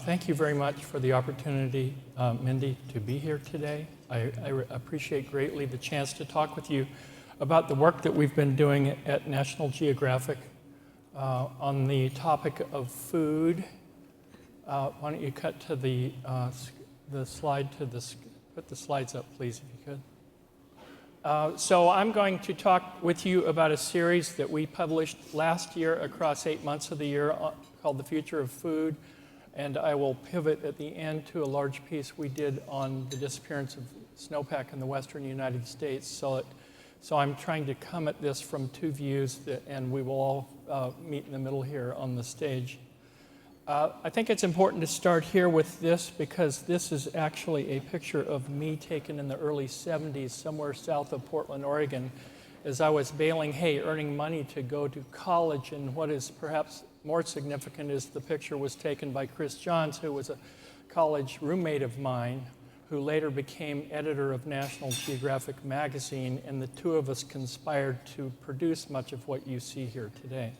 Thank you very much for the opportunity, Mindy, to be here today. I appreciate greatly the chance to talk with you about the work that we've been doing at National Geographic on the topic of food. Why don't you cut to the slide to this, put the slides up, please, if you could. So I'm going to talk with you about a series that we published last year across 8 months of the year called The Future of Food. And I will pivot at the end to a large piece we did on the disappearance of snowpack in the western United States. So I'm trying to come at this from two views, and we will all meet in the middle here on the stage. I think it's important to start here with this because this is actually a picture of me taken in the early 70s somewhere south of Portland, Oregon, as I was baling hay, earning money to go to college. And what is perhaps more significant is the picture was taken by Chris Johns, who was a college roommate of mine, who later became editor of National Geographic magazine, and the two of us conspired to produce much of what you see here today,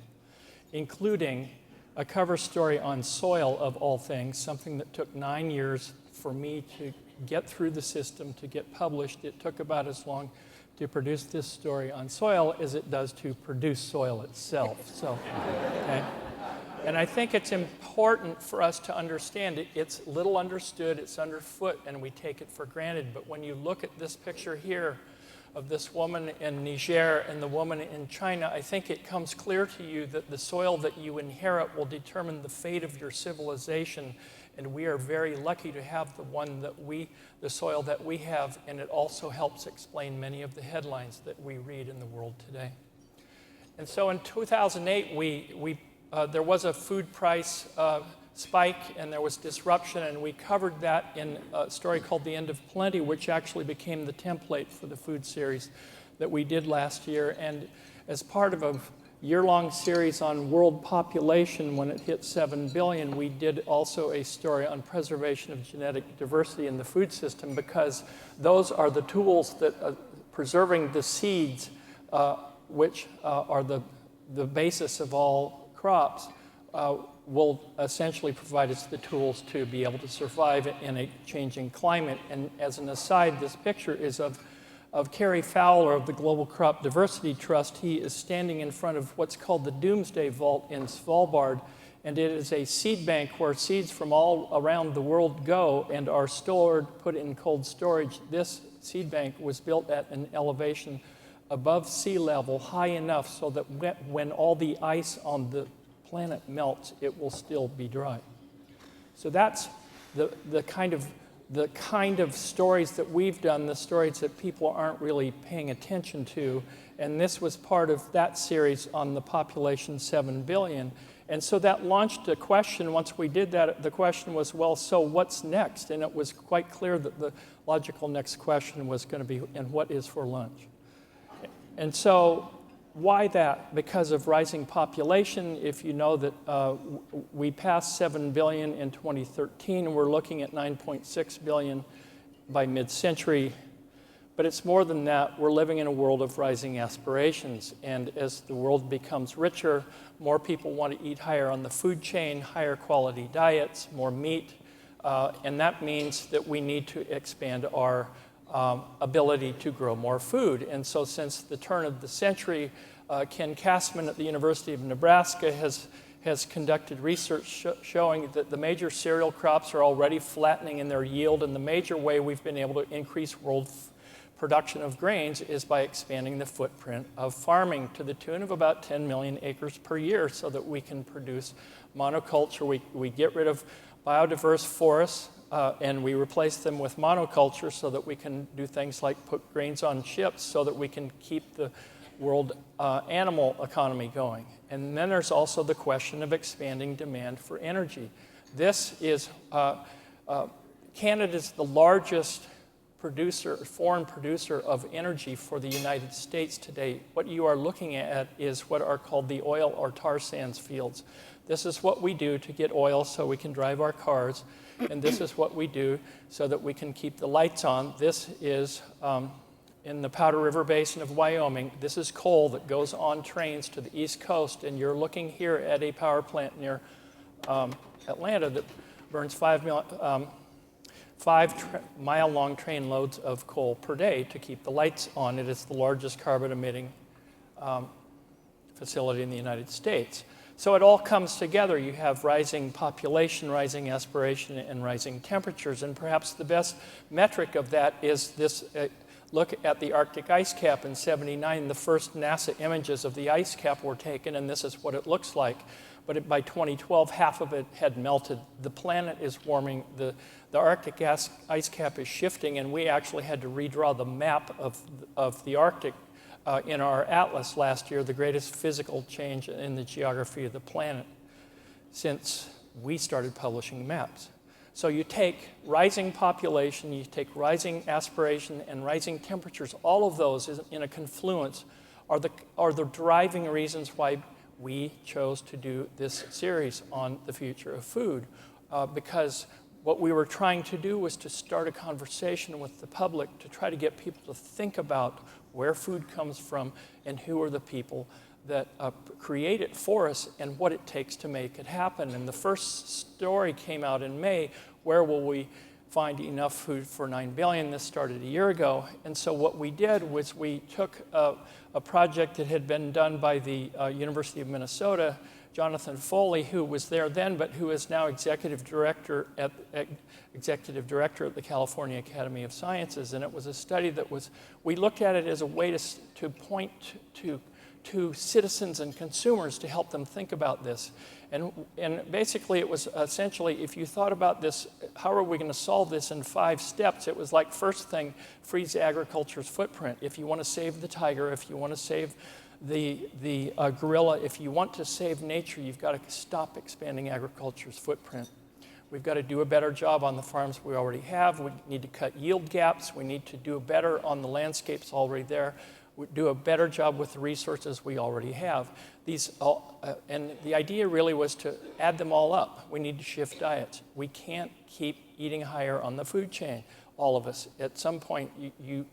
including a cover story on soil, of all things, something that took 9 years for me to get through the system to get published. It took about as long to produce this story on soil as it does to produce soil itself. So, okay. And I think it's important for us to understand it. It's little understood, it's underfoot, and we take it for granted. But when you look at this picture here of this woman in Niger and the woman in China, I think it comes clear to you that the soil that you inherit will determine the fate of your civilization. And we are very lucky to have the soil that we have, and it also helps explain many of the headlines that we read in the world today. And so in 2008, there was a food price spike and there was disruption, and we covered that in a story called The End of Plenty, which actually became the template for the food series that we did last year. And as part of a year-long series on world population, when it hit 7 billion, we did also a story on preservation of genetic diversity in the food system, because those are the tools that preserving the seeds, which are the basis of all crops, will essentially provide us the tools to be able to survive in a changing climate. And as an aside, this picture is of Kerry Fowler of the Global Crop Diversity Trust. He is standing in front of what's called the Doomsday Vault in Svalbard, and it is a seed bank where seeds from all around the world go and are stored, put in cold storage. This seed bank was built at an elevation above sea level, high enough so that when all the ice on the planet melts, it will still be dry. So that's the kind of stories that we've done, the stories that people aren't really paying attention to. And this was part of that series on the population 7 billion. And so that launched a question. Once we did that, the question was, well, so what's next? And it was quite clear that the logical next question was going to be, and what is for lunch? And so why that? Because of rising population. If you know that we passed 7 billion in 2013, and we're looking at 9.6 billion by mid-century. But it's more than that. We're living in a world of rising aspirations. And as the world becomes richer, more people want to eat higher on the food chain, higher quality diets, more meat. And that means that we need to expand our ability to grow more food. And so since the turn of the century, Ken Kastman at the University of Nebraska has conducted research showing that the major cereal crops are already flattening in their yield, and the major way we've been able to increase world production of grains is by expanding the footprint of farming to the tune of about 10 million acres per year, so that we can produce monoculture. We get rid of biodiverse forests, and we replace them with monoculture so that we can do things like put grains on ships so that we can keep the world animal economy going. And then there's also the question of expanding demand for energy. This is, Canada's the largest foreign producer of energy for the United States today. What you are looking at is what are called the oil or tar sands fields. This is what we do to get oil so we can drive our cars, and this is what we do so that we can keep the lights on. This is in the Powder River Basin of Wyoming. This is coal that goes on trains to the East Coast, and you're looking here at a power plant near Atlanta that burns 5-mile-long train loads of coal per day to keep the lights on. It is the largest carbon-emitting facility in the United States. So it all comes together. You have rising population, rising aspiration, and rising temperatures. And perhaps the best metric of that is this look at the Arctic ice cap in '79. The first NASA images of the ice cap were taken, and this is what it looks like. But by 2012, half of it had melted. The planet is warming. The Arctic ice cap is shifting, and we actually had to redraw the map of the Arctic in our atlas last year, the greatest physical change in the geography of the planet since we started publishing maps. So you take rising population, you take rising aspiration and rising temperatures, all of those in a confluence are the driving reasons why we chose to do this series on the future of food, because what we were trying to do was to start a conversation with the public to try to get people to think about where food comes from and who are the people that create it for us and what it takes to make it happen. And the first story came out in May, where will we find enough food for 9 billion? This started a year ago. And so what we did was we took a project that had been done by the University of Minnesota, Jonathan Foley, who was there then, but who is now executive director at the California Academy of Sciences. And it was a study that we looked at it as a way to point to citizens and consumers to help them think about this. And basically it was essentially, if you thought about this, how are we going to solve this in 5 steps? It was like, first thing, freeze agriculture's footprint. If you want to save the tiger, if you want to save the gorilla, if you want to save nature, you've got to stop expanding agriculture's footprint. We've got to do a better job on the farms we already have. We need to cut yield gaps. We need to do better on the landscapes already there. We do a better job with the resources we already have. And the idea really was to add them all up. We need to shift diets. We can't keep eating higher on the food chain, all of us. At some point, you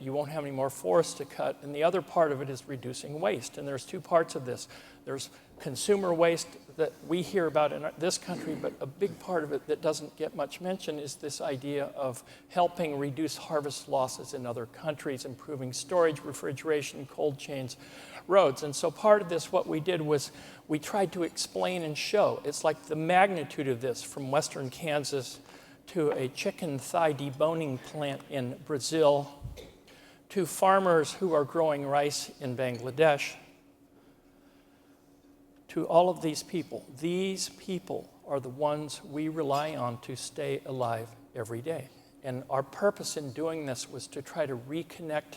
won't have any more forests to cut. And the other part of it is reducing waste. And there's 2 parts of this. There's consumer waste that we hear about in this country, but a big part of it that doesn't get much mention is this idea of helping reduce harvest losses in other countries, improving storage, refrigeration, cold chains, roads. And so part of this, what we did was we tried to explain and show. It's like the magnitude of this from western Kansas to a chicken thigh deboning plant in Brazil, to farmers who are growing rice in Bangladesh, to all of these people. These people are the ones we rely on to stay alive every day. And our purpose in doing this was to try to reconnect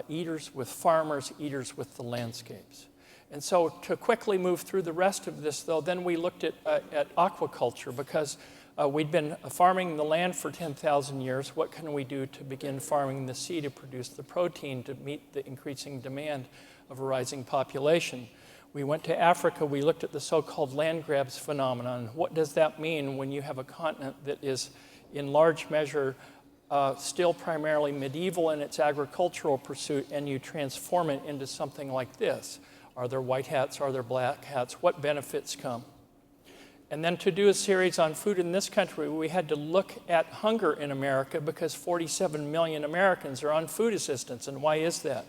eaters with farmers, eaters with the landscapes. And so to quickly move through the rest of this, though, then we looked at aquaculture, because we'd been farming the land for 10,000 years. What can we do to begin farming the sea to produce the protein to meet the increasing demand of a rising population? We went to Africa. We looked at the so-called land grabs phenomenon. What does that mean when you have a continent that is in large measure still primarily medieval in its agricultural pursuit, and you transform it into something like this? Are there white hats? Are there black hats? What benefits come? And then to do a series on food in this country, we had to look at hunger in America, because 47 million Americans are on food assistance. And why is that?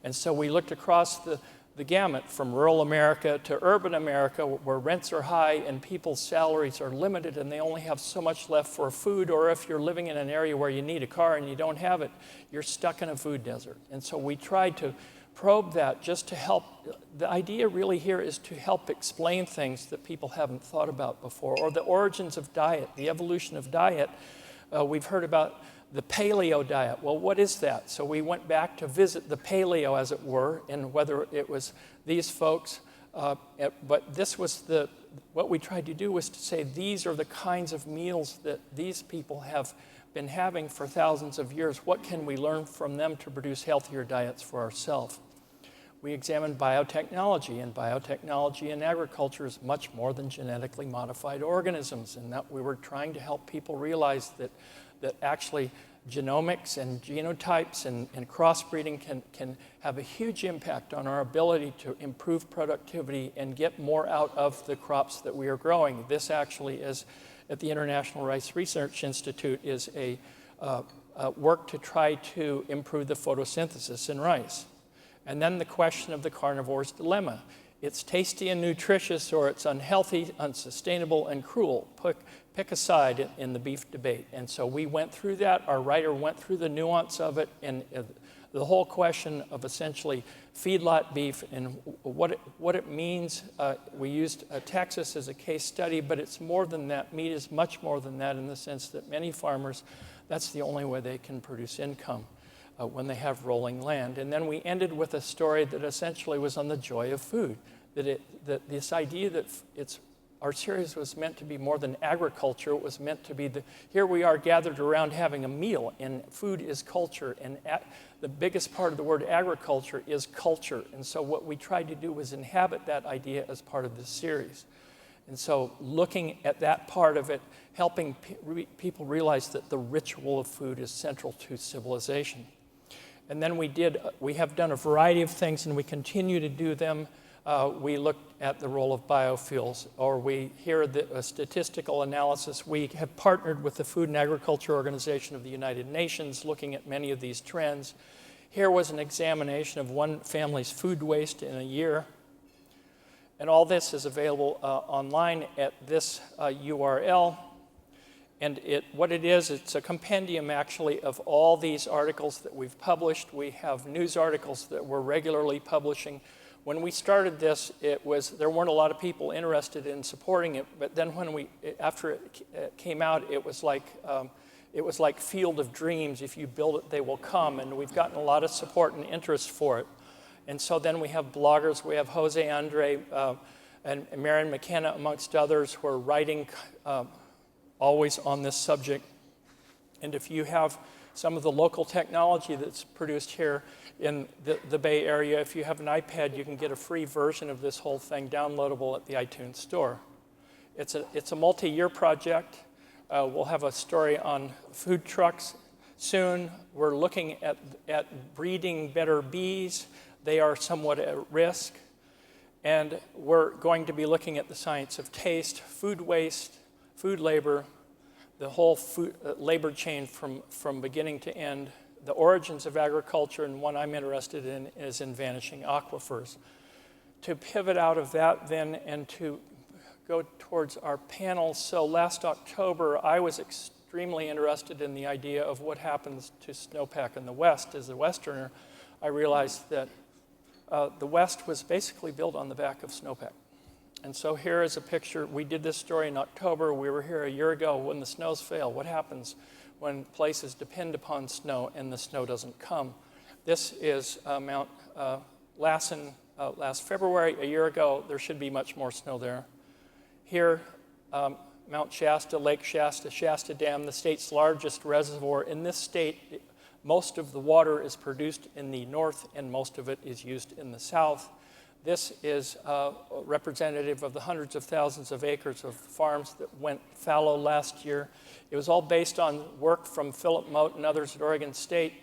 And so we looked across the gamut from rural America to urban America, where rents are high and people's salaries are limited and they only have so much left for food. Or if you're living in an area where you need a car and you don't have it, you're stuck in a food desert. And so we tried to probe that just to help. The idea really here is to help explain things that people haven't thought about before, or the origins of diet, the evolution of diet. We've heard about the Paleo Diet. Well, what is that? So we went back to visit the paleo, as it were, and whether it was these folks, but this was what we tried to do was to say these are the kinds of meals that these people have been having for thousands of years. What can we learn from them to produce healthier diets for ourselves? We examined biotechnology, and biotechnology in agriculture is much more than genetically modified organisms, and that we were trying to help people realize that actually genomics and genotypes and crossbreeding can have a huge impact on our ability to improve productivity and get more out of the crops that we are growing. This actually is, at the International Rice Research Institute, is a work to try to improve the photosynthesis in rice. And then the question of the carnivore's dilemma. It's tasty and nutritious, or it's unhealthy, unsustainable, and cruel. Pick a side in the beef debate. And so we went through that. Our writer went through the nuance of it, and the whole question of essentially feedlot beef and what it means. We used Texas as a case study, but it's more than that. Meat is much more than that, in the sense that many farmers, that's the only way they can produce income. When they have rolling land. And then we ended with a story that essentially was on the joy of food, that this idea that our series was meant to be more than agriculture. It was meant to be here we are gathered around having a meal, and food is culture, and the biggest part of the word agriculture is culture. And so what we tried to do was inhabit that idea as part of this series. And so looking at that part of it, helping people realize that the ritual of food is central to civilization. And then we have done a variety of things, and we continue to do them. We looked at the role of biofuels, or a statistical analysis. We have partnered with the Food and Agriculture Organization of the United Nations, looking at many of these trends. Here was an examination of one family's food waste in a year. And all this is available online at this URL. And what it is, it's a compendium actually of all these articles that we've published. We have news articles that we're regularly publishing. When we started this, there weren't a lot of people interested in supporting it. But then after it came out, it was like Field of Dreams. If you build it, they will come. And we've gotten a lot of support and interest for it. And so then we have bloggers. We have Jose Andre and Marion McKenna, amongst others, who are writing always on this subject. And if you have some of the local technology that's produced here in the Bay Area, if you have an iPad, you can get a free version of this whole thing downloadable at the iTunes store. It's a multi-year project. We'll have a story on food trucks soon. We're looking at breeding better bees. They are somewhat at risk. And we're going to be looking at the science of taste, food waste, food labor, the whole food labor chain from beginning to end, the origins of agriculture, and one I'm interested in is in vanishing aquifers. To pivot out of that then and to go towards our panel, so last October I was extremely interested in the idea of what happens to snowpack in the West. As a Westerner, I realized that the West was basically built on the back of snowpack. And so here is a picture. We did this story in October. We were here a year ago when the snows fail. What happens when places depend upon snow and the snow doesn't come? This is Mount Lassen last February, a year ago. There should be much more snow there. Here, Mount Shasta, Lake Shasta, Shasta Dam, the state's largest reservoir. In this state, most of the water is produced in the north and most of it is used in the south. This is representative of the hundreds of thousands of acres of farms that went fallow last year. It was all based on work from Philip Mote and others at Oregon State.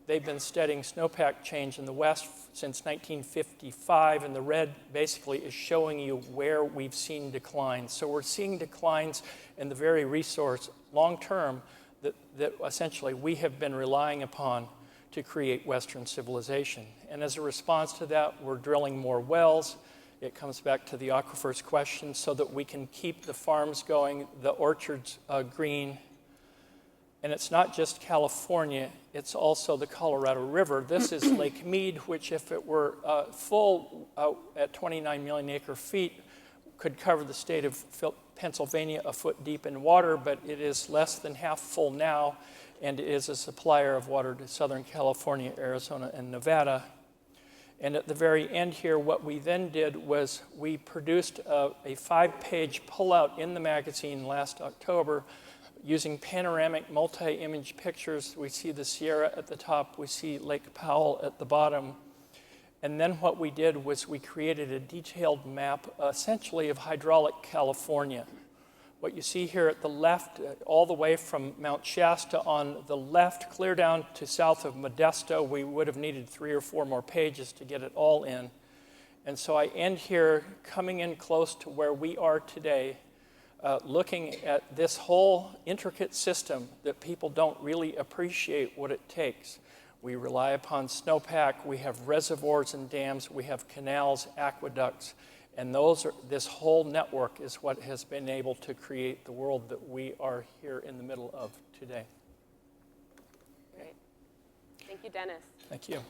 They've been studying snowpack change in the West since 1955, and the red basically is showing you where we've seen declines. So we're seeing declines in the very resource long-term that essentially we have been relying upon to create Western civilization. And as a response to that, we're drilling more wells. It comes back to the aquifers question so that we can keep the farms going, the orchards green. And it's not just California, it's also the Colorado River. This is Lake Mead, which if it were full at 29 million acre feet, could cover the state of Pennsylvania a foot deep in water, but it is less than half full now, and it is a supplier of water to Southern California, Arizona, and Nevada. And at the very end here, what we then did was we produced a 5-page pullout in the magazine last October using panoramic multi-image pictures. We see the Sierra at the top, we see Lake Powell at the bottom. And then what we did was we created a detailed map, essentially of hydraulic California. What you see here at the left, all the way from Mount Shasta on the left, clear down to south of Modesto, we would have needed 3 or 4 more pages to get it all in. And so I end here coming in close to where we are today, looking at this whole intricate system that people don't really appreciate what it takes. We rely upon snowpack, we have reservoirs and dams, we have canals, aqueducts, and this whole network is what has been able to create the world that we are here in the middle of today. Great. Thank you, Dennis. Thank you.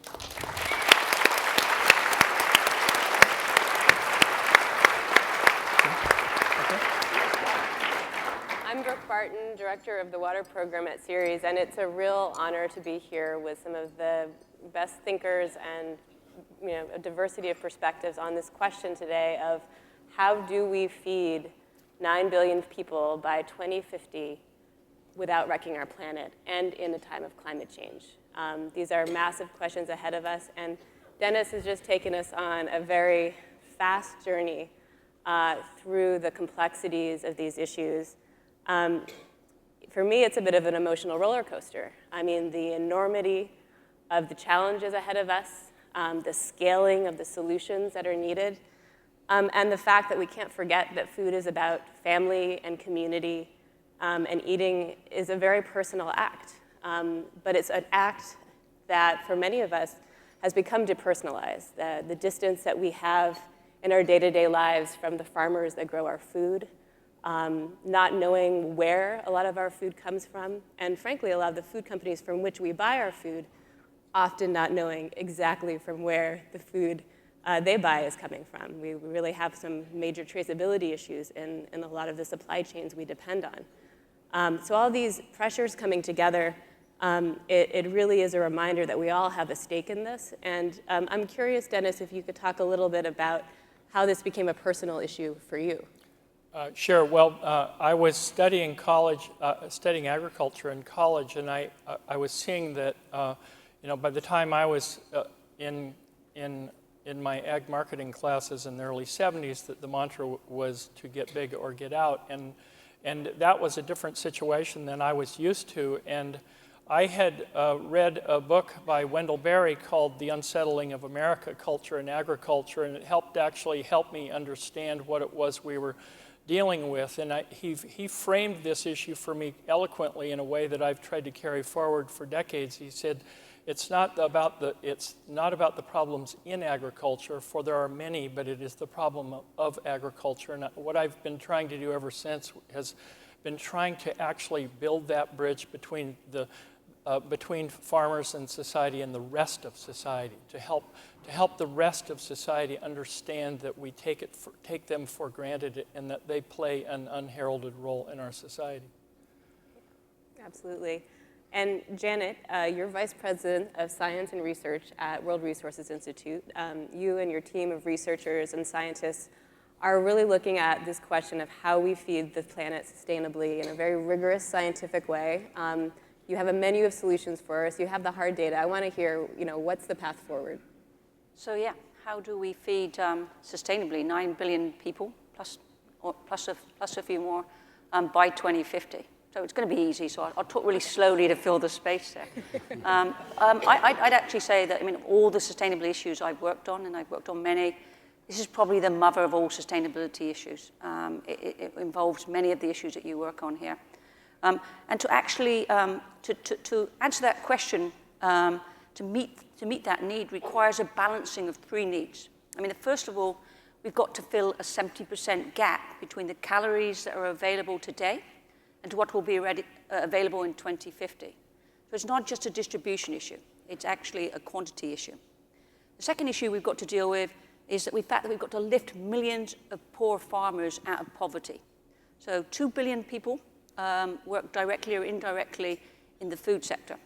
I'm Brooke Barton, Director of the Water Program at Ceres, and it's a real honor to be here with some of the best thinkers and a diversity of perspectives on this question today of how do we feed 9 billion people by 2050 without wrecking our planet and in a time of climate change. These are massive questions ahead of us, and Dennis has just taken us on a very fast journey through the complexities of these issues. For me, it's a bit of an emotional roller coaster. I mean, the enormity of the challenges ahead of us, the scaling of the solutions that are needed, and the fact that we can't forget that food is about family and community, and eating is a very personal act. But it's an act that, for many of us, has become depersonalized. The distance that we have in our day-to-day lives from the farmers that grow our food, not knowing where a lot of our food comes from, and frankly, a lot of the food companies from which we buy our food often not knowing exactly from where the food they buy is coming from. We really have some major traceability issues in a lot of the supply chains we depend on. So all these pressures coming together, it really is a reminder that we all have a stake in this. And I'm curious, Dennis, if you could talk a little bit about how this became a personal issue for you. Sure. Well, I was studying agriculture in college, and I was seeing that by the time I was in my ag marketing classes in the early 70s, that the mantra was to get big or get out, and that was a different situation than I was used to. And I had read a book by Wendell Berry called The Unsettling of America, Culture and Agriculture, and it helped me understand what it was we were dealing with. And he framed this issue for me eloquently in a way that I've tried to carry forward for decades. He said, it's not about the problems in agriculture, for there are many, but it is the problem of agriculture. And what I've been trying to do ever since has been trying to actually build that bridge between farmers and society and the rest of society, to help the rest of society understand that we take them for granted and that they play an unheralded role in our society. Absolutely. And Janet, you're Vice President of Science and Research at World Resources Institute. You and your team of researchers and scientists are really looking at this question of how we feed the planet sustainably in a very rigorous scientific way. You have a menu of solutions for us. You have the hard data. I want to hear, what's the path forward? So yeah, how do we feed sustainably 9 billion people, plus a few more, by 2050? So it's going to be easy, so I'll talk really slowly to fill the space there. I'd actually say that, all the sustainability issues I've worked on, and I've worked on many, this is probably the mother of all sustainability issues. It involves many of the issues that you work on here. And to actually, to answer that question, to meet that need requires a balancing of 3 needs. First of all, we've got to fill a 70% gap between the calories that are available today and to what will be available in 2050. So it's not just a distribution issue, it's actually a quantity issue. The second issue we've got to deal with is that we've got to lift millions of poor farmers out of poverty. So 2 billion people work directly or indirectly in the food sector.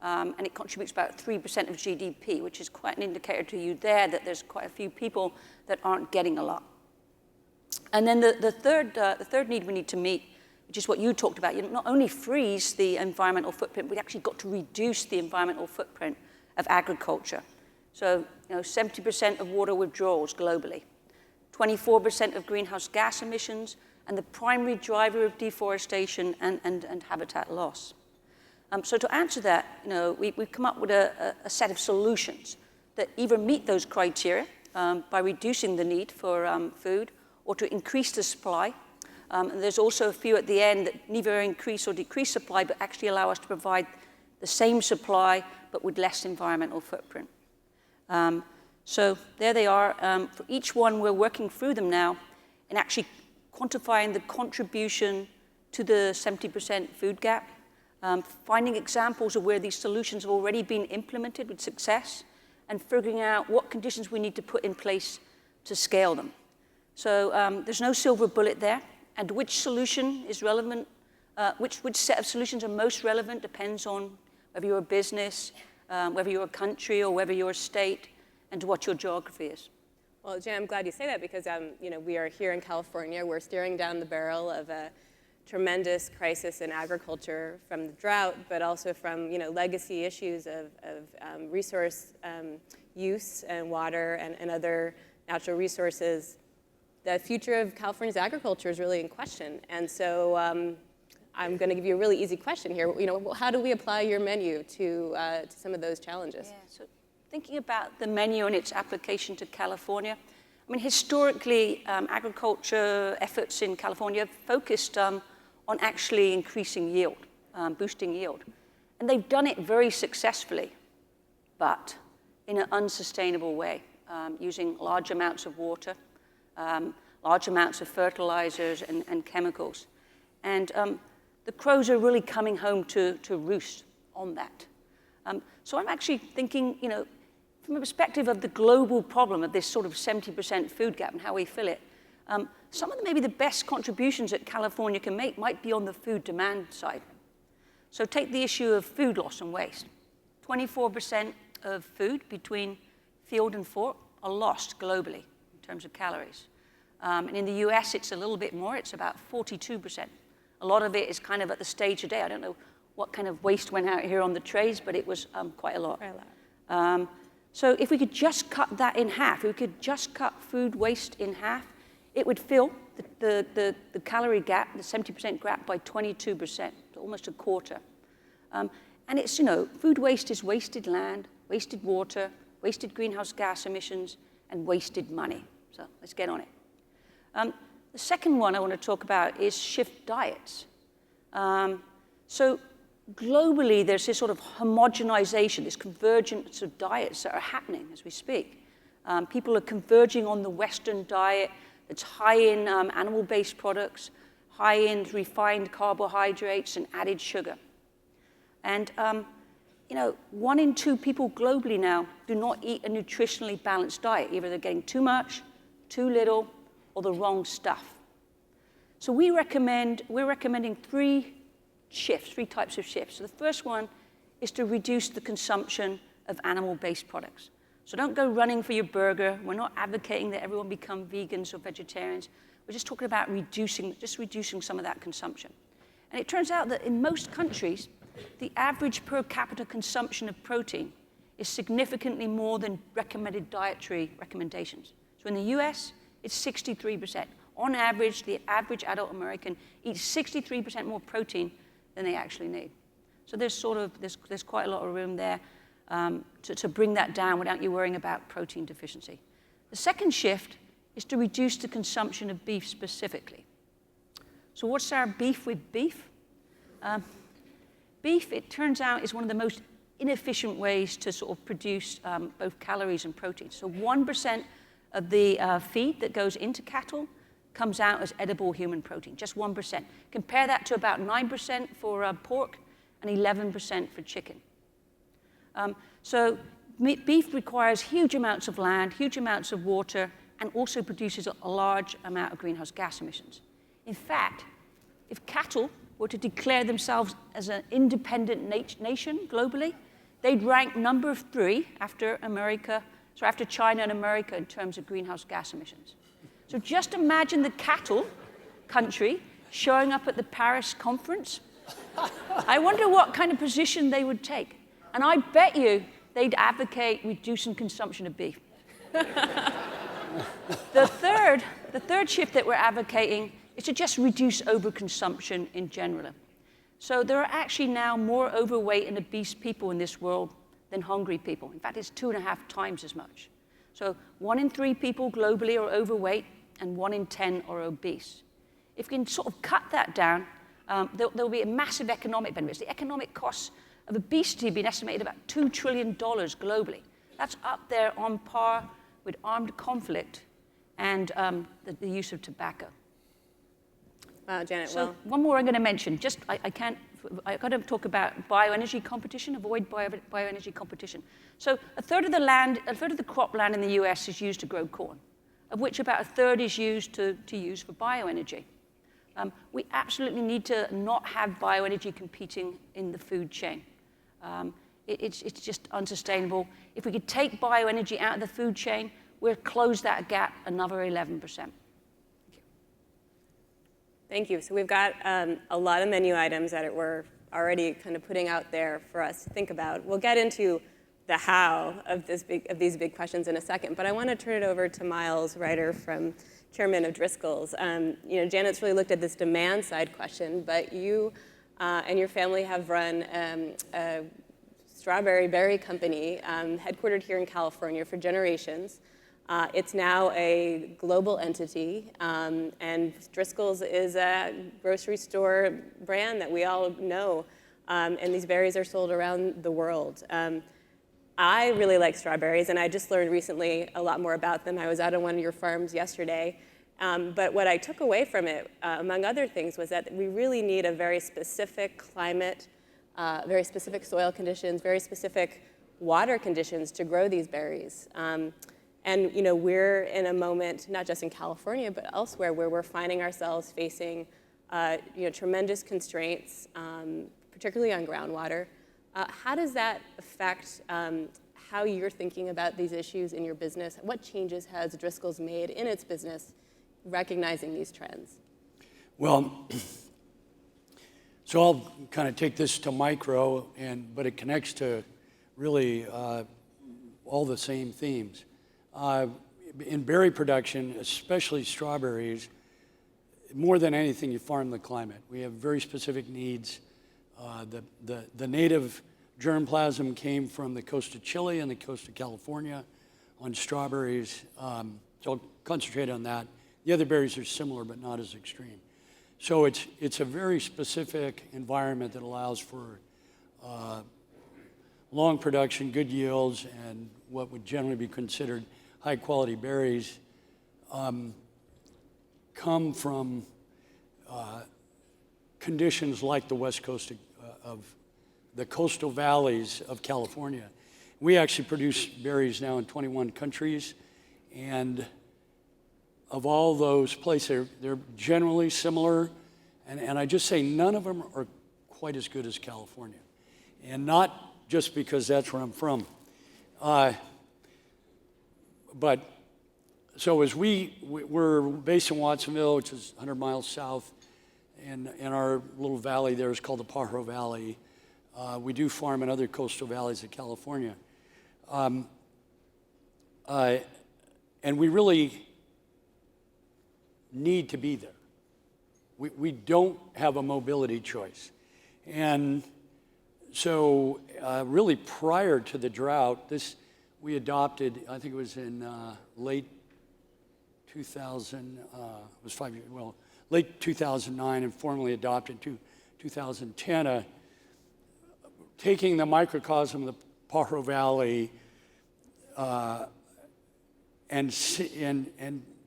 And it contributes about 3% of GDP, which is quite an indicator to you there that there's quite a few people that aren't getting a lot. And then the third need we need to meet, which is what you talked about, not only freeze the environmental footprint, we've actually got to reduce the environmental footprint of agriculture. So 70% of water withdrawals globally, 24% of greenhouse gas emissions, and the primary driver of deforestation and habitat loss. So to answer that, we've come up with a set of solutions that either meet those criteria by reducing the need for food or to increase the supply. And there's also a few at the end that neither increase or decrease supply, but actually allow us to provide the same supply, but with less environmental footprint. So there they are. For each one, we're working through them now and actually quantifying the contribution to the 70% food gap, finding examples of where these solutions have already been implemented with success, and figuring out what conditions we need to put in place to scale them. So there's no silver bullet there, and which solution is relevant, which set of solutions are most relevant depends on whether you're a business, whether you're a country, or whether you're a state, and what your geography is. Well, Jan, I'm glad you say that because we are here in California. We're staring down the barrel of a tremendous crisis in agriculture from the drought, but also from legacy issues of resource use and water and other natural resources. The future of California's agriculture is really in question, and so I'm going to give you a really easy question here. How do we apply your menu to some of those challenges? Yeah, so thinking about the menu and its application to California, I mean, historically, agriculture efforts in California have focused on actually increasing yield, boosting yield. And they've done it very successfully, but in an unsustainable way, using large amounts of water, large amounts of fertilizers and chemicals. And the crows are really coming home to roost on that. So I'm actually thinking, from a perspective of the global problem of this sort of 70% food gap and how we fill it, some of maybe the best contributions that California can make might be on the food demand side. So take the issue of food loss and waste. 24% of food between field and fork are lost globally in terms of calories. And in the US, it's a little bit more. It's about 42%. A lot of it is kind of at the stage today. I don't know what kind of waste went out here on the trays, but it was quite a lot. So if we could just cut that in half, if we could just cut food waste in half, it would fill the calorie gap, the 70% gap, by 22%, almost a quarter. And it's, food waste is wasted land, wasted water, wasted greenhouse gas emissions, and wasted money. So let's get on it. The second one I want to talk about is shift diets. So globally, there's this sort of homogenization, this convergence of diets that are happening as we speak. People are converging on the Western diet that's high in animal-based products, high in refined carbohydrates and added sugar. And 1 in 2 people globally now do not eat a nutritionally balanced diet. Either they're getting too much, too little, or the wrong stuff. So we're recommending 3 types of shifts. So the first one is to reduce the consumption of animal-based products. So don't go running for your burger. We're not advocating that everyone become vegans or vegetarians. We're just talking about reducing some of that consumption. And it turns out that in most countries, the average per capita consumption of protein is significantly more than recommended dietary recommendations. So in the US, it's 63%. On average, the average adult American eats 63% more protein than they actually need. So there's quite a lot of room there to bring that down without you worrying about protein deficiency. The second shift is to reduce the consumption of beef specifically. So what's our beef with beef? Beef, it turns out, is one of the most inefficient ways to sort of produce both calories and protein. So 1% of the feed that goes into cattle comes out as edible human protein, just 1%. Compare that to about 9% for pork and 11% for chicken. So beef requires huge amounts of land, huge amounts of water, and also produces a large amount of greenhouse gas emissions. In fact, if cattle were to declare themselves as an independent nation globally, they'd rank number 3 after China and America in terms of greenhouse gas emissions. So just imagine the cattle country showing up at the Paris conference. I wonder what kind of position they would take. And I bet you they'd advocate reducing consumption of beef. The third shift that we're advocating is It's to just reduce overconsumption in general. So there are actually now more overweight and obese people in this world than hungry people. In fact, it's 2.5 times as much. So 1 in 3 people globally are overweight, and 1 in 10 are obese. If we can sort of cut that down, there'll be a massive economic benefits. The economic costs of obesity have been estimated about $2 trillion globally. That's up there on par with armed conflict and the use of tobacco. Wow, Janet, So one more I'm going to mention. I've got to talk about bioenergy competition, avoid bioenergy competition. So a third of the cropland in the US is used to grow corn, of which about a third is used to use for bioenergy. We absolutely need to not have bioenergy competing in the food chain. It's just unsustainable. If we could take bioenergy out of the food chain, we'll close that gap another 11%. Thank you. So we've got a lot of menu items that we're already kind of putting out there for us to think about. We'll get into the how of these big questions in a second, but I want to turn it over to Miles Ryder, chairman of Driscoll's. Janet's really looked at this demand side question, but you and your family have run a strawberry berry company headquartered here in California for generations. It's now a global entity, and Driscoll's is a grocery store brand that we all know, and these berries are sold around the world. I really like strawberries, and I just learned recently a lot more about them. I was out on one of your farms yesterday, but what I took away from it, among other things, was that we really need a very specific climate, very specific soil conditions, very specific water conditions to grow these berries. And we're in a moment, not just in California, but elsewhere, where we're finding ourselves facing tremendous constraints, particularly on groundwater. How does that affect how you're thinking about these issues in your business? What changes has Driscoll's made in its business, recognizing these trends? Well, so I'll kind of take this to micro, but it connects to really all the same themes. In berry production, especially strawberries, more than anything, you farm the climate. We have very specific needs. The native germplasm came from the coast of Chile and the coast of California on strawberries, so I'll concentrate on that. The other berries are similar, but not as extreme. So it's a very specific environment that allows for long production, good yields, and what would generally be considered high-quality berries come from conditions like the west coast of the coastal valleys of California. We actually produce berries now in 21 countries, and of all those places, they're generally similar, and I just say none of them are quite as good as California, and not just because that's where I'm from. But so as we're based in Watsonville, which is 100 miles south, and our little valley there is called the Pajaro Valley. We do farm in other coastal valleys of California. And we really need to be there. We don't have a mobility choice. And so really prior to the drought, we adopted, I think it was in late 2000, it was 5 years, well, late 2009, and formally adopted to 2010, taking the microcosm of the Pajaro Valley and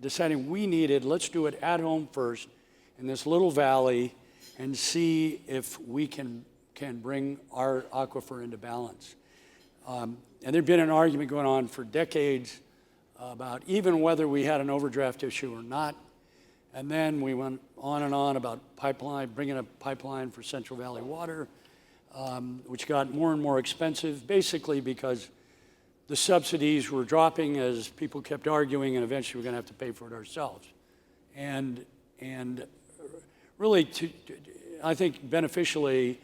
deciding let's do it at home first in this little valley and see if we can bring our aquifer into balance. And there'd been an argument going on for decades about even whether we had an overdraft issue or not. And then we went on and on about bringing a pipeline for Central Valley Water, which got more and more expensive, basically because the subsidies were dropping as people kept arguing, and eventually we're going to have to pay for it ourselves. And really, I think beneficially,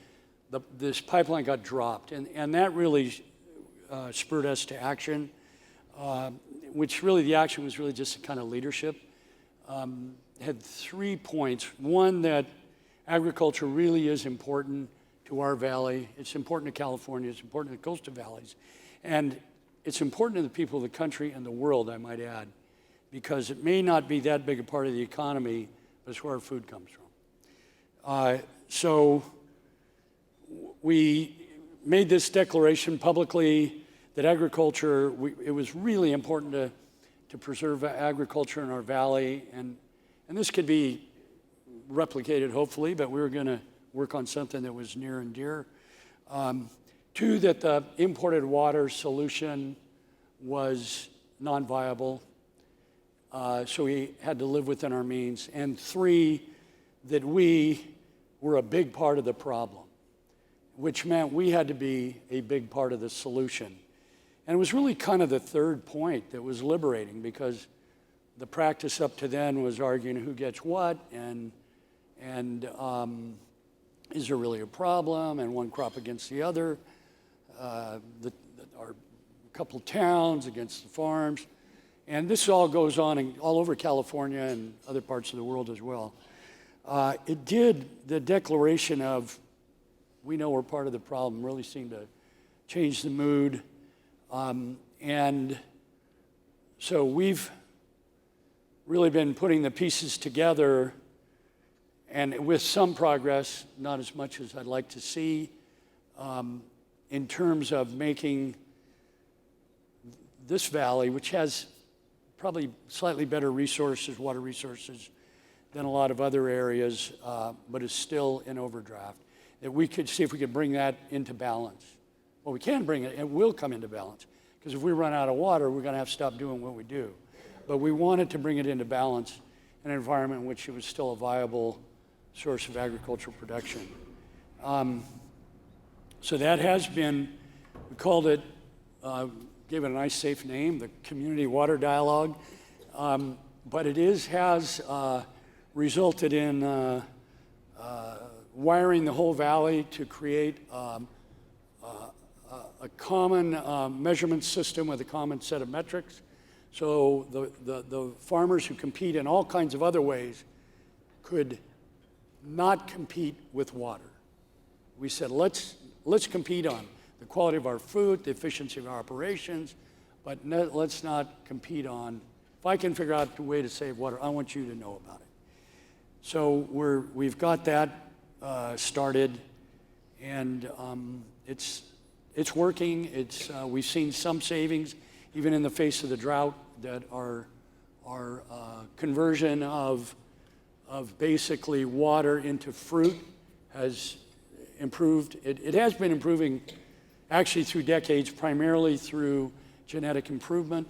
this pipeline got dropped, and that really spurred us to action, which really the action was really just a kind of leadership. had 3 points. One, that agriculture really is important to our valley. It's important to California. It's important to the coastal valleys. And it's important to the people of the country and the world, I might add, because it may not be that big a part of the economy, but it's where our food comes from. So we made this declaration publicly that agriculture, it was really important to preserve agriculture in our valley. And this could be replicated, hopefully, but we were going to work on something that was near and dear. 2, that the imported water solution was non-viable, so we had to live within our means. And 3, that we were a big part of the problem, which meant we had to be a big part of the solution. And it was really kind of the 3rd point that was liberating, because the practice up to then was arguing who gets what, and is there really a problem, and one crop against the other, our couple towns against the farms. And this all goes on all over California and other parts of the world as well. The declaration of we know we're part of the problem really seemed to change the mood. And so we've really been putting the pieces together, and with some progress, not as much as I'd like to see, in terms of making this valley, which has probably slightly better resources, water resources, than a lot of other areas, but is still in overdraft, that we could see if we could bring that into balance. Well, we can bring it, it will come into balance, because if we run out of water, we're going to have to stop doing what we do. But we wanted to bring it into balance in an environment in which it was still a viable source of agricultural production. So that has been, we called it, gave it a nice safe name, the Community Water Dialogue. But it has resulted in wiring the whole valley to create a common measurement system with a common set of metrics. So the farmers who compete in all kinds of other ways could not compete with water. We said, let's compete on the quality of our food, the efficiency of our operations, but let's not compete on, if I can figure out a way to save water, I want you to know about it. So we've got that started, and it's working. We've seen some savings, even in the face of the drought, that our conversion of basically water into fruit has improved. It has been improving actually through decades, primarily through genetic improvement,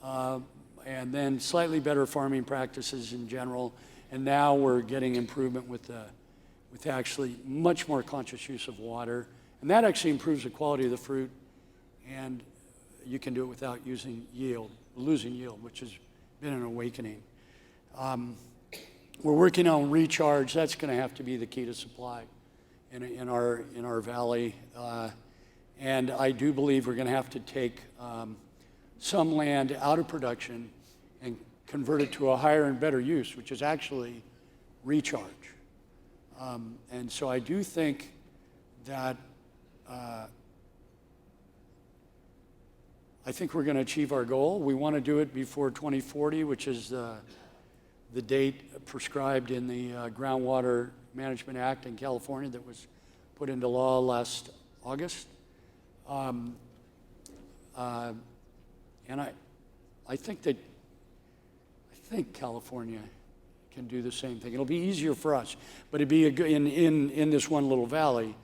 and then slightly better farming practices in general. And now we're getting improvement with actually much more conscious use of water. And that actually improves the quality of the fruit, and you can do it without losing yield, which has been an awakening. We're working on recharge. That's going to have to be the key to supply in our valley. And I do believe we're going to have to take some land out of production and convert it to a higher and better use, which is actually recharge. And so I do think that I think we're going to achieve our goal. We want to do it before 2040, which is the date prescribed in the Groundwater Management Act in California that was put into law last August. And I think California can do the same thing. It'll be easier for us, but it'd be a good, in this one little valley.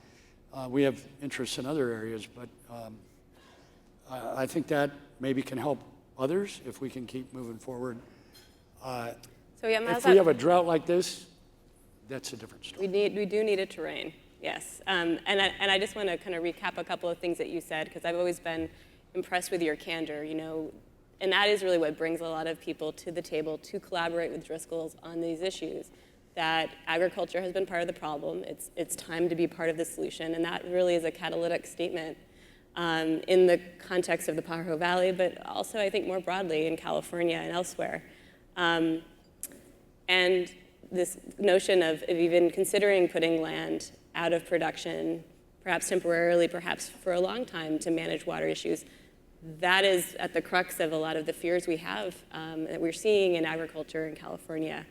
We have interests in other areas, but I think that maybe can help others if we can keep moving forward. If we have a drought like this, that's a different story. We do need it to rain, yes. And I just want to kind of recap a couple of things that you said, because I've always been impressed with your candor, and that is really what brings a lot of people to the table to collaborate with Driscoll's on these issues, that agriculture has been part of the problem. It's time to be part of the solution, and that really is a catalytic statement in the context of the Pajaro Valley, but also I think more broadly in California and elsewhere. And this notion of even considering putting land out of production, perhaps temporarily, perhaps for a long time, to manage water issues, that is at the crux of a lot of the fears we have that we're seeing in agriculture in California.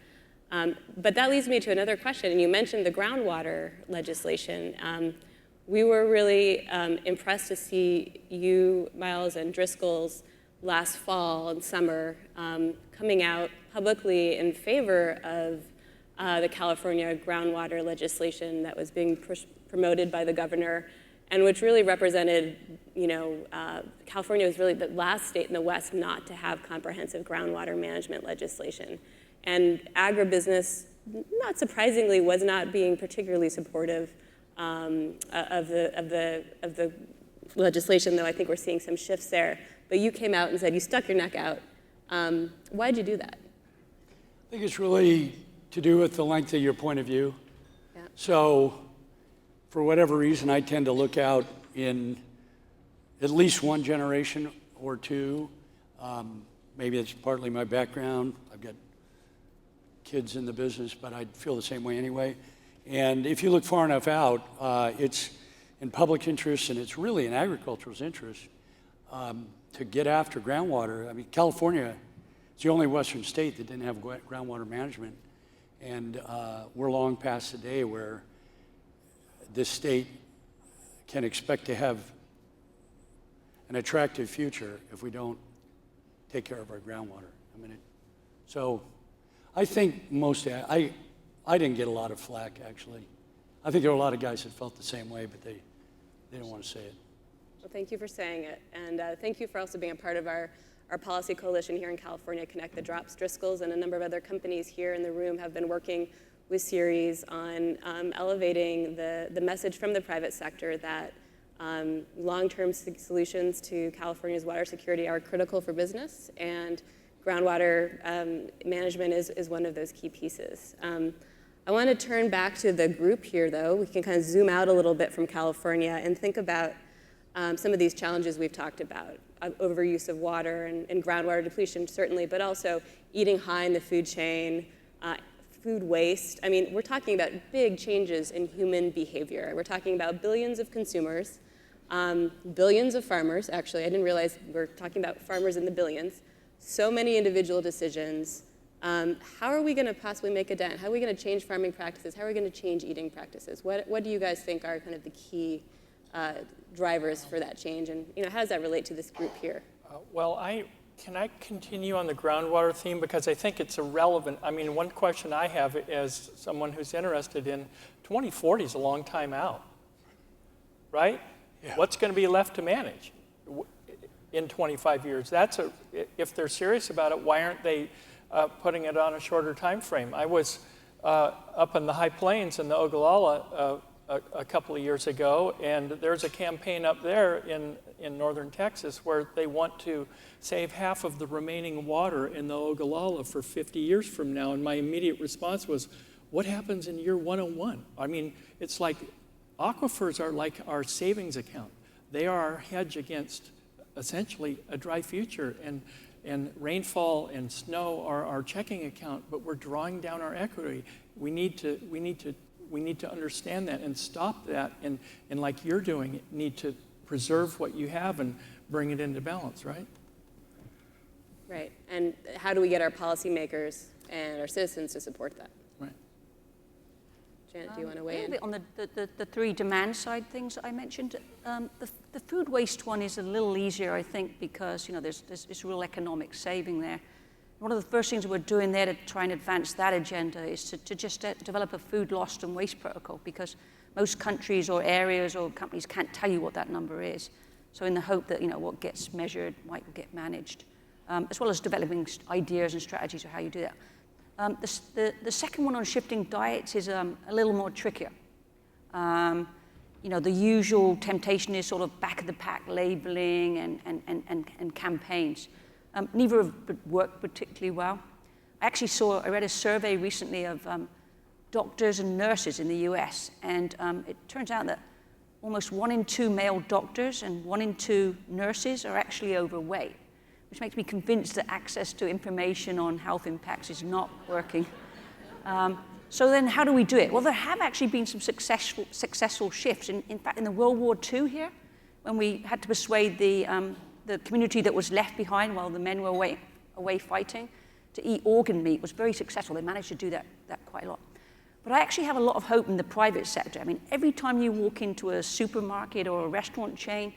But that leads me to another question, and you mentioned the groundwater legislation. We were really impressed to see you, Miles, and Driscoll's last fall and summer coming out publicly in favor of the California groundwater legislation that was being promoted by the governor, and which really represented, California was really the last state in the West not to have comprehensive groundwater management legislation. And agribusiness, not surprisingly, was not being particularly supportive of the legislation, though I think we're seeing some shifts there. But you came out and said you stuck your neck out. Why'd you do that? I think it's really to do with the length of your point of view. Yeah. So, for whatever reason, I tend to look out in at least one generation or two. Maybe it's partly my background. I've got kids in the business, but I feel the same way anyway. And if you look far enough out, it's in public interest, and it's really in agriculture's interest to get after groundwater. I mean, California is the only Western state that didn't have groundwater management. And we're long past the day where this state can expect to have an attractive future if we don't take care of our groundwater. So I think I didn't get a lot of flack, actually. I think there were a lot of guys that felt the same way, but they didn't want to say it. Well, thank you for saying it. And thank you for also being a part of our policy coalition here in California, Connect the Drops. Driscoll's and a number of other companies here in the room have been working with Ceres on elevating the message from the private sector that long-term solutions to California's water security are critical for business, and groundwater management is one of those key pieces. I want to turn back to the group here, though. We can kind of zoom out a little bit from California and think about some of these challenges we've talked about, overuse of water and groundwater depletion, certainly, but also eating high in the food chain, food waste. I mean, we're talking about big changes in human behavior. We're talking about billions of consumers, billions of farmers, actually. I didn't realize we're talking about farmers in the billions. So many individual decisions. How are we going to possibly make a dent? How are we going to change farming practices? How are we going to change eating practices? What do you guys think are kind of the key drivers for that change? And how does that relate to this group here? Can I continue on the groundwater theme? Because I think it's irrelevant. I mean, one question I have as someone who's interested in 2040 is a long time out, right? Yeah. What's going to be left to manage in 25 years? If they're serious about it, why aren't they putting it on a shorter time frame? I was up in the high plains in the Ogallala a couple of years ago, and there's a campaign up there in northern Texas where they want to save half of the remaining water in the Ogallala for 50 years from now. And my immediate response was, what happens in year 101? I mean, it's like aquifers are like our savings account. They are our hedge against essentially a dry future, and rainfall and snow are our checking account, but we're drawing down our equity. We need to understand that and stop that, and like you're doing, need to preserve what you have and bring it into balance, right? Right, and how do we get our policymakers and our citizens to support that? Right. Janet, do you want to weigh in? On the three demand side things I mentioned, the food waste one is a little easier, I think, because there's real economic saving there. One of the first things we're doing there to try and advance that agenda is to just develop a food loss and waste protocol, because most countries or areas or companies can't tell you what that number is. So in the hope that what gets measured might get managed, as well as developing ideas and strategies of how you do that. The second one on shifting diets is a little more trickier. The usual temptation is sort of back of the pack labeling and campaigns. Neither have worked particularly well. I read a survey recently of doctors and nurses in the US, and it turns out that almost 1 in 2 male doctors and 1 in 2 nurses are actually overweight, which makes me convinced that access to information on health impacts is not working. So then how do we do it? Well, there have actually been some successful shifts. In fact, in the World War II here, when we had to persuade the community that was left behind while the men were away fighting to eat organ meat was very successful. They managed to do that quite a lot. But I actually have a lot of hope in the private sector. I mean, every time you walk into a supermarket or a restaurant chain,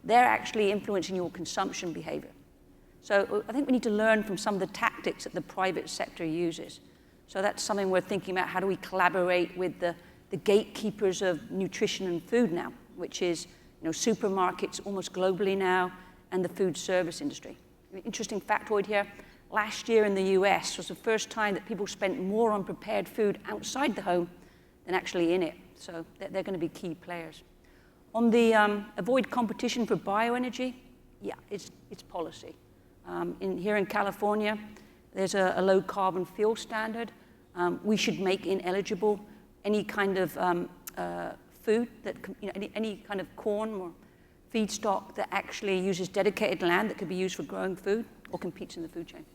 they're actually influencing your consumption behavior. So I think we need to learn from some of the tactics that the private sector uses. So that's something we're thinking about. How do we collaborate with the gatekeepers of nutrition and food now, which is supermarkets almost globally now, and the food service industry. An interesting factoid here. Last year in the US was the first time that people spent more on prepared food outside the home than actually in it. So they're going to be key players. On the avoid competition for bioenergy, yeah, it's policy. Here in California, there's a low carbon fuel standard. We should make ineligible any kind of food that, any kind of corn or feedstock that actually uses dedicated land that could be used for growing food or competes in the food chain.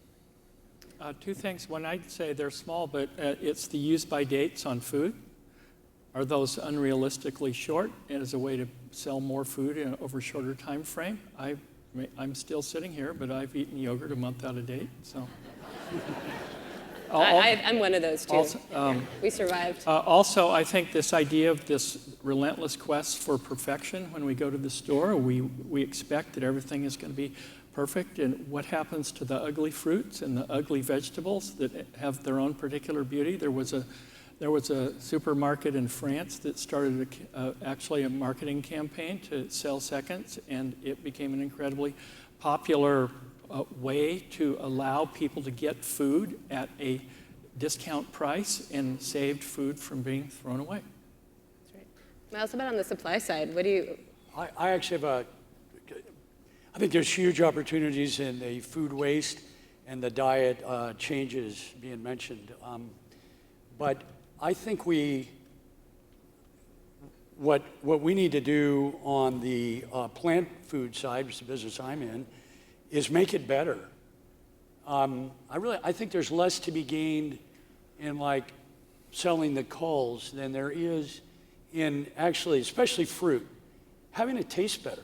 Two things. One, I'd say they're small, but it's the use-by dates on food. Are those unrealistically short as a way to sell more food over a shorter time frame? I'm still sitting here, but I've eaten yogurt a month out of date, so. I'm one of those too. Also, we survived. Also, I think this idea of this relentless quest for perfection, when we go to the store, we expect that everything is going to be perfect, and what happens to the ugly fruits and the ugly vegetables that have their own particular beauty? There was a supermarket in France that started actually a marketing campaign to sell seconds, and it became an incredibly popular way to allow people to get food at a discount price and saved food from being thrown away. That's right. Miles, how about on the supply side? What do you? I actually have I think there's huge opportunities in the food waste and the diet changes being mentioned. But I think what we need to do on the plant food side, which is the business I'm in, is make it better. I think there's less to be gained in like selling the culls than there is in actually, especially fruit, having it taste better.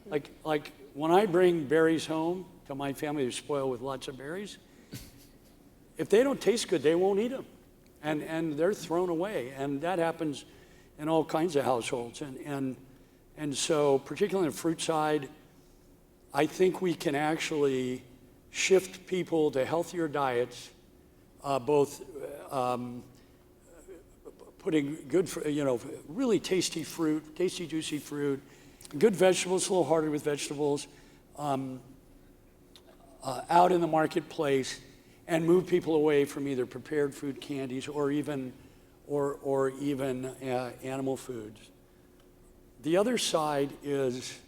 Like when I bring berries home to my family who's spoiled with lots of berries, if they don't taste good, they won't eat them. And they're thrown away. And that happens in all kinds of households. And so particularly on the fruit side, I think we can actually shift people to healthier diets, both putting good, really tasty fruit, tasty, juicy fruit, good vegetables, a little harder with vegetables, out in the marketplace, and move people away from either prepared food, candies, or even animal foods. The other side is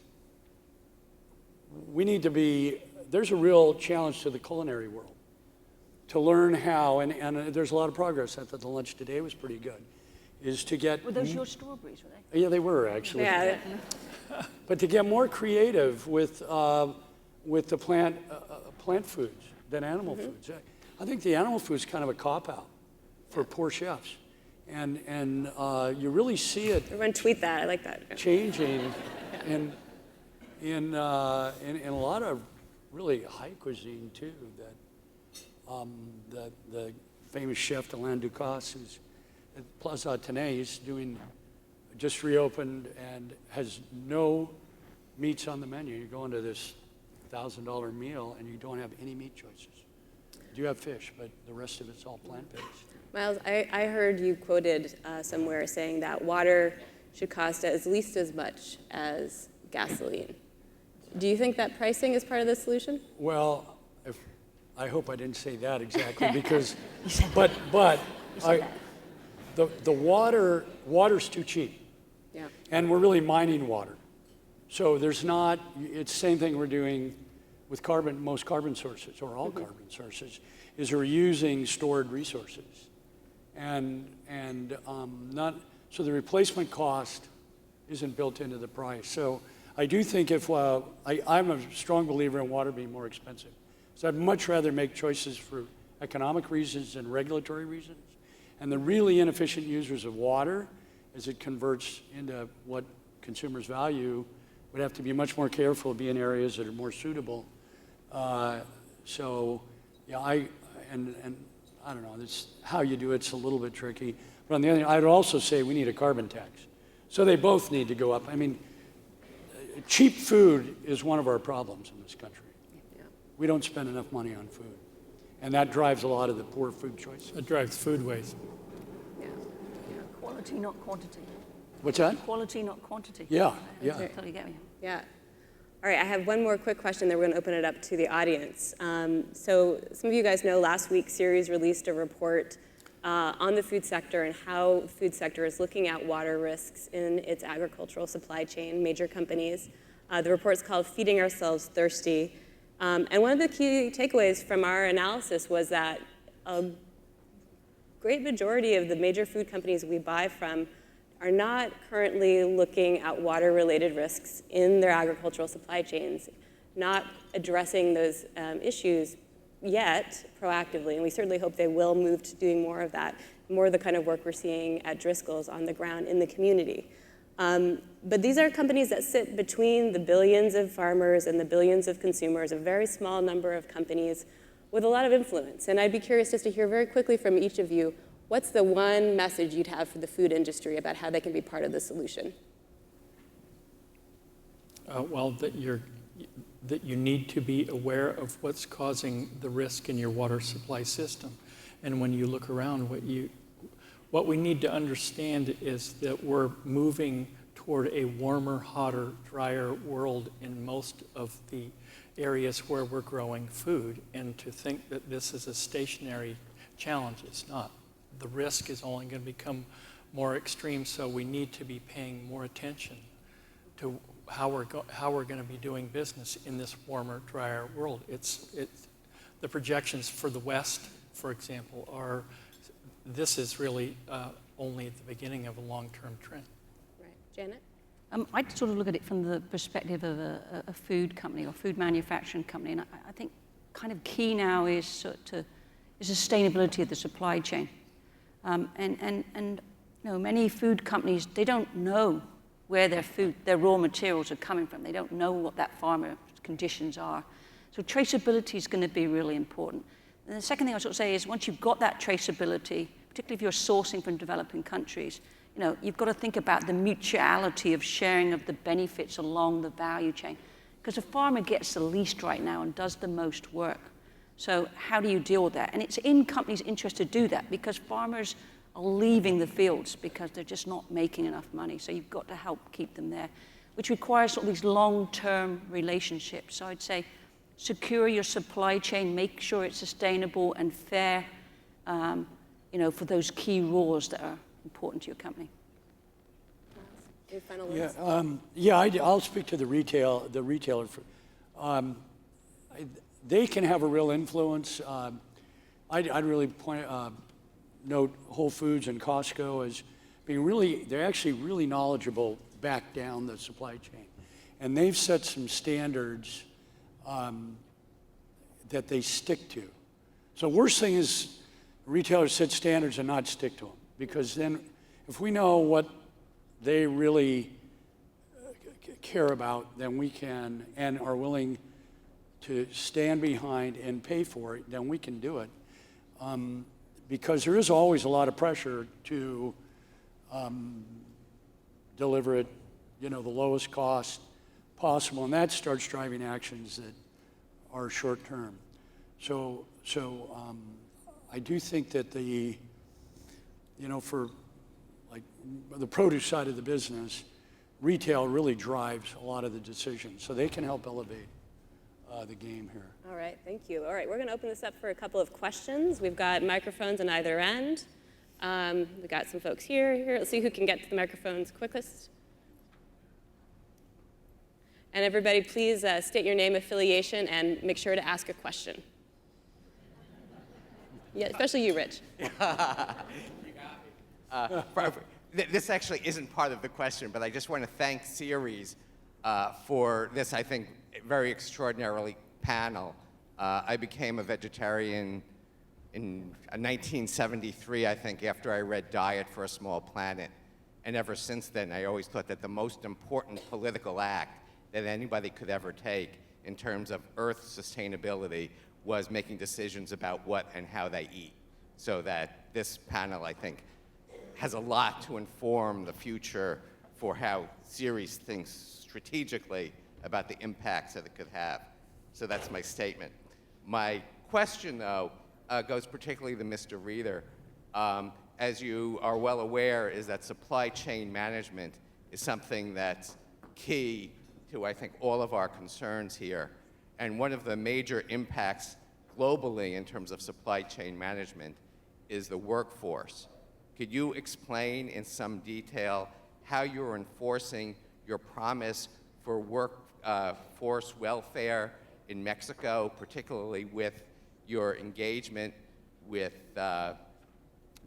there's a real challenge to the culinary world to learn how, and there's a lot of progress. I thought the lunch today was pretty good, is to get... Were those your strawberries, were they? Yeah, they were actually. Yeah. But to get more creative with the plant foods than animal foods. I think the animal food is kind of a cop-out for poor chefs. And you really see it... Everyone tweet that. I like that. ...changing in a lot of really high cuisine, too. That the famous chef, Alain Ducasse, who's at Plaza Athénée, he's just reopened and has no meats on the menu. You go into this $1,000 meal and you don't have any meat choices. You do have fish, but the rest of it's all plant-based. Miles, I heard you quoted somewhere saying that water should cost at least as much as gasoline. Do you think that pricing is part of the solution? Well, I hope I didn't say that exactly, because, the water's too cheap. Yeah. And we're really mining water. So it's the same thing we're doing with most carbon sources, or all carbon sources, is we're using stored resources. So the replacement cost isn't built into the price. So I do think I'm a strong believer in water being more expensive. So I'd much rather make choices for economic reasons and regulatory reasons. And the really inefficient users of water, as it converts into what consumers value, would have to be much more careful, be in areas that are more suitable. So, yeah, I don't know, this, how you do it's a little bit tricky. But on the other hand, I would also say we need a carbon tax. So they both need to go up. I mean, cheap food is one of our problems in this country. Yeah. We don't spend enough money on food. And that drives a lot of the poor food choices. It drives food waste. Yeah. Quality, not quantity. What's that? Quality, not quantity. Yeah, I yeah. totally get you. Yeah. All right, I have one more quick question, then we're going to open it up to the audience. So some of you guys know last week Ceres released a report on the food sector and how the food sector is looking at water risks in its agricultural supply chain, major companies. The report's called Feeding Ourselves Thirsty. And one of the key takeaways from our analysis was that a great majority of the major food companies we buy from are not currently looking at water-related risks in their agricultural supply chains, not addressing those issues yet proactively, and we certainly hope they will move to doing more of that, more of the kind of work we're seeing at Driscoll's on the ground in the community. But these are companies that sit between the billions of farmers and the billions of consumers, a very small number of companies with a lot of influence. And I'd be curious just to hear very quickly from each of you, what's the one message you'd have for the food industry about how they can be part of the solution? Well, that you need to be aware of what's causing the risk in your water supply system. And when you look around, what we need to understand is that we're moving toward a warmer, hotter, drier world in most of the areas where we're growing food. And to think that this is a stationary challenge, it's not. The risk is only going to become more extreme, so we need to be paying more attention to how we're going to be doing business in this warmer, drier world. It's the projections for the West, for example, this is really only at the beginning of a long-term trend. Right, Janet? I sort of look at it from the perspective of a food company or food manufacturing company, and I think kind of key now is sustainability of the supply chain. And you know, many food companies, they don't know where their raw materials are coming from. They don't know what that farmer's conditions are. So traceability is going to be really important. And the second thing I sort of say is once you've got that traceability, particularly if you're sourcing from developing countries, you know, you've got to think about the mutuality of sharing of the benefits along the value chain. Because a farmer gets the least right now and does the most work. So how do you deal with that? And it's in companies' interest to do that because farmers are leaving the fields because they're just not making enough money. So you've got to help keep them there, which requires sort of these long-term relationships. So I'd say secure your supply chain, make sure it's sustainable and fair, you know, for those key raws that are important to your company. Any final words? I'll speak to the retailer. They can have a real influence. I'd really note Whole Foods and Costco as being they're actually really knowledgeable back down the supply chain. And they've set some standards that they stick to. So worst thing is retailers set standards and not stick to them. Because then if we know what they really care about, then we can and are willing to stand behind and pay for it, then we can do it. Because there is always a lot of pressure to deliver it, you know, the lowest cost possible, and that starts driving actions that are short term. So I do think that for like the produce side of the business, retail really drives a lot of the decisions, so they can help elevate the game here. All right, thank you. All right, we're going to open this up for a couple of questions. We've got microphones on either end. We've got some folks here. Let's see who can get to the microphones quickest. And everybody, please state your name, affiliation, and make sure to ask a question. Yeah, especially you, Rich. You got me. This actually isn't part of the question, but I just want to thank Ceres for this, I think, very extraordinarily panel. I became a vegetarian in 1973, I think, after I read Diet for a Small Planet. And ever since then, I always thought that the most important political act that anybody could ever take in terms of Earth sustainability was making decisions about what and how they eat. So that this panel, I think, has a lot to inform the future for how Ceres thinks strategically about the impacts that it could have. So that's my statement. My question, though, goes particularly to Mr. Reeder. As you are well aware, is that supply chain management is something that's key to, I think, all of our concerns here. And one of the major impacts globally in terms of supply chain management is the workforce. Could you explain in some detail how you're enforcing your promise for workforce welfare in Mexico, particularly with your engagement with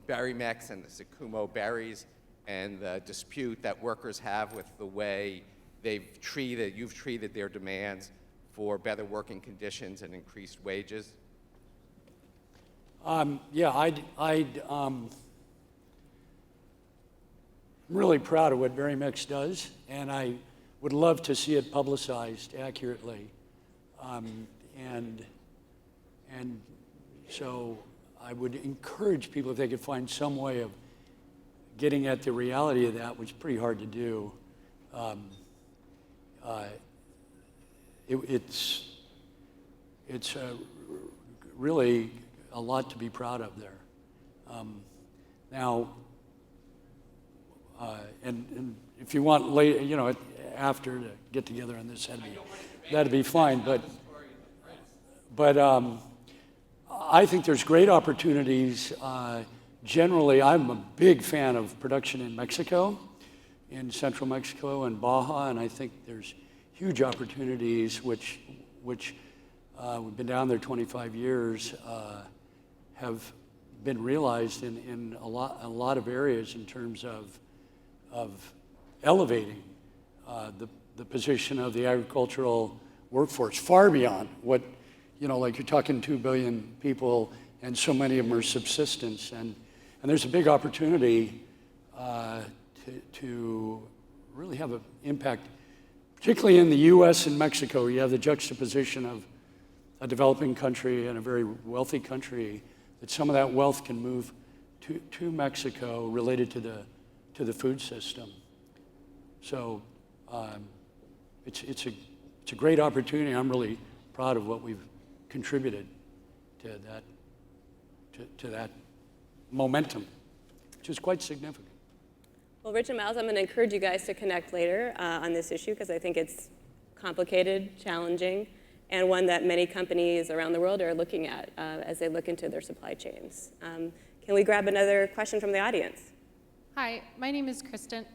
Berrymex and the Secumo berries, and the dispute that workers have with the way you've treated their demands for better working conditions and increased wages? Yeah, I'm really proud of what Berrymex does, and I would love to see it publicized accurately. And so I would encourage people, if they could find some way of getting at the reality of that, which is pretty hard to do. It's really a lot to be proud of there. Now, and if you want later, after to get together on this, that'd be fine. But I think there's great opportunities. Generally, I'm a big fan of production in Mexico, in central Mexico and Baja, and I think there's huge opportunities which we've been down there 25 years, have been realized in a lot of areas in terms of elevating the position of the agricultural workforce far beyond what, like you're talking 2 billion people and so many of them are subsistence. And there's a big opportunity to really have an impact, particularly in the US and Mexico. You have the juxtaposition of a developing country and a very wealthy country, that some of that wealth can move to Mexico related to the food system. So it's a great opportunity. I'm really proud of what we've contributed to that momentum, which is quite significant. Well, Rich and Miles, I'm going to encourage you guys to connect later on this issue, because I think it's complicated, challenging, and one that many companies around the world are looking at as they look into their supply chains. Can we grab another question from the audience? Hi, my name is Kristen.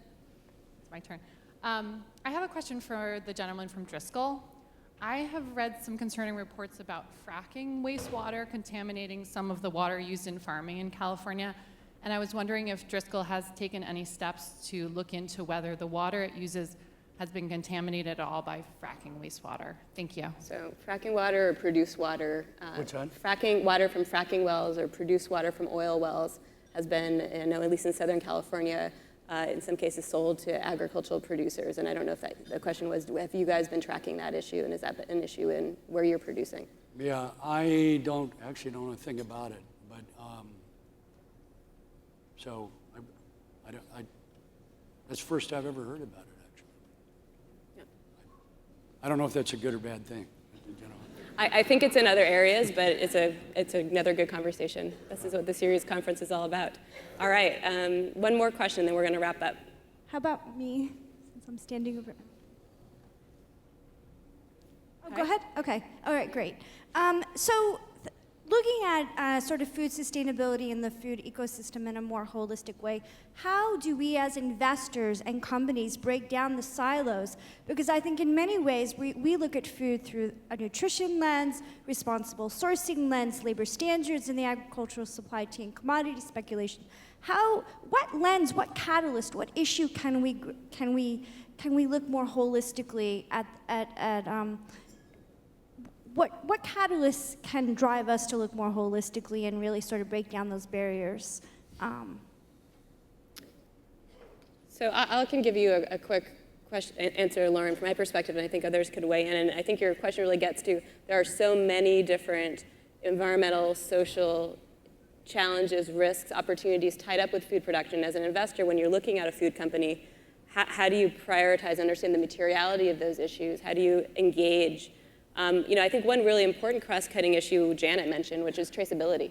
It's my turn. I have a question for the gentleman from Driscoll. I have read some concerning reports about fracking wastewater contaminating some of the water used in farming in California, and I was wondering if Driscoll has taken any steps to look into whether the water it uses has been contaminated at all by fracking wastewater. Thank you. So fracking water or produced water. What's that? Fracking water from fracking wells or produced water from oil wells has been, at least in Southern California, in some cases sold to agricultural producers. And I don't know if the question was, have you guys been tracking that issue, and is that an issue in where you're producing? Yeah, I don't know a thing about it, but so that's the first I've ever heard about it, actually. Yeah. I don't know if that's a good or bad thing. I think it's in other areas, but it's another good conversation. This is what the Ceres conference is all about. All right, one more question, then we're going to wrap up. How about me, since I'm standing over? Oh, go ahead. Okay. All right. Great. Looking at sort of food sustainability in the food ecosystem in a more holistic way, how do we as investors and companies break down the silos? Because I think in many ways we look at food through a nutrition lens, responsible sourcing lens, labor standards in the agricultural supply chain, commodity speculation. What lens, what catalyst, what issue can we look more holistically at what catalysts can drive us to look more holistically and really sort of break down those barriers? So I can give you a quick answer, Lauren, from my perspective, and I think others could weigh in. And I think your question really gets to, there are so many different environmental, social challenges, risks, opportunities tied up with food production. As an investor, when you're looking at a food company, how do you prioritize, understand the materiality of those issues? How do you engage? I think one really important cross-cutting issue Janet mentioned, which is traceability.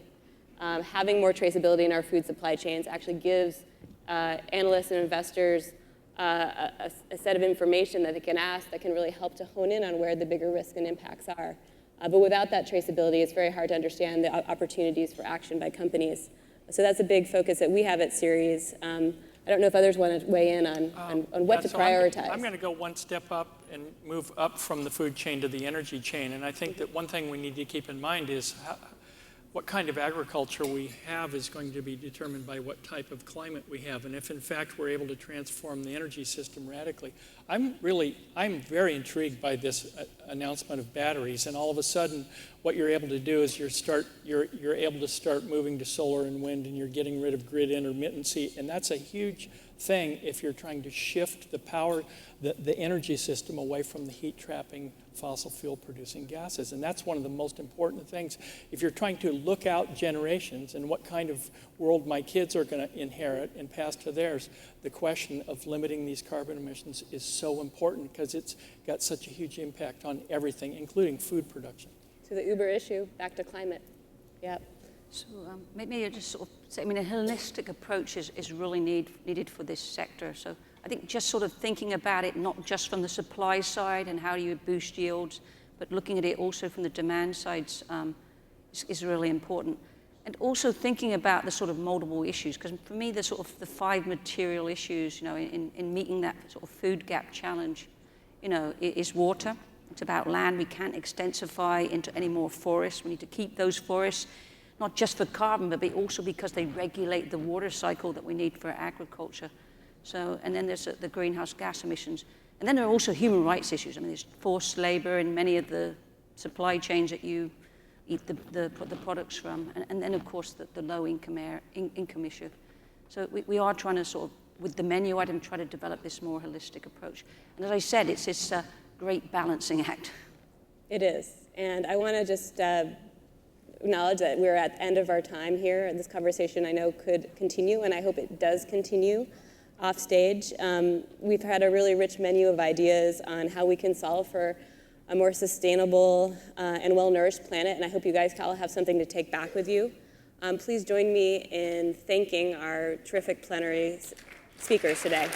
Having more traceability in our food supply chains actually gives analysts and investors a set of information that they can ask that can really help to hone in on where the bigger risks and impacts are. But without that traceability, it's very hard to understand the opportunities for action by companies. So that's a big focus that we have at Ceres. I don't know if others want to weigh in on what to prioritize. I'm going to go one step up and move up from the food chain to the energy chain. And I think that one thing we need to keep in mind is what kind of agriculture we have is going to be determined by what type of climate we have. And if in fact we're able to transform the energy system radically, I'm very intrigued by this announcement of batteries. And all of a sudden, what you're able to do is you're able to start moving to solar and wind, and you're getting rid of grid intermittency. And that's a huge thing if you're trying to shift the power, the energy system away from the heat trapping fossil fuel producing gases. And that's one of the most important things. If you're trying to look out generations and what kind of world my kids are going to inherit and pass to theirs, the question of limiting these carbon emissions is so important because it's got such a huge impact on everything, including food production. To the Uber issue, back to climate. Yep. So maybe I just sort of say, a holistic approach is really needed for this sector. So I think just sort of thinking about it, not just from the supply side and how do you boost yields, but looking at it also from the demand sides is really important. And also thinking about the sort of multiple issues, because for me, the sort of the 5 material issues, in meeting that sort of food gap challenge, is water. It's about land. We can't extensify into any more forests. We need to keep those forests, not just for carbon, but also because they regulate the water cycle that we need for agriculture. So, and then there's the greenhouse gas emissions. And then there are also human rights issues. There's forced labor in many of the supply chains that you eat the products from. And then, of course, the low income issue. So we are trying to sort of, with the menu item, try to develop this more holistic approach. And as I said, it's this great balancing act. It is. And I want to just acknowledge that we're at the end of our time here. This conversation, I know, could continue, and I hope it does continue off stage. We've had a really rich menu of ideas on how we can solve for a more sustainable and well-nourished planet, and I hope you guys all have something to take back with you. Please join me in thanking our terrific plenary speakers today.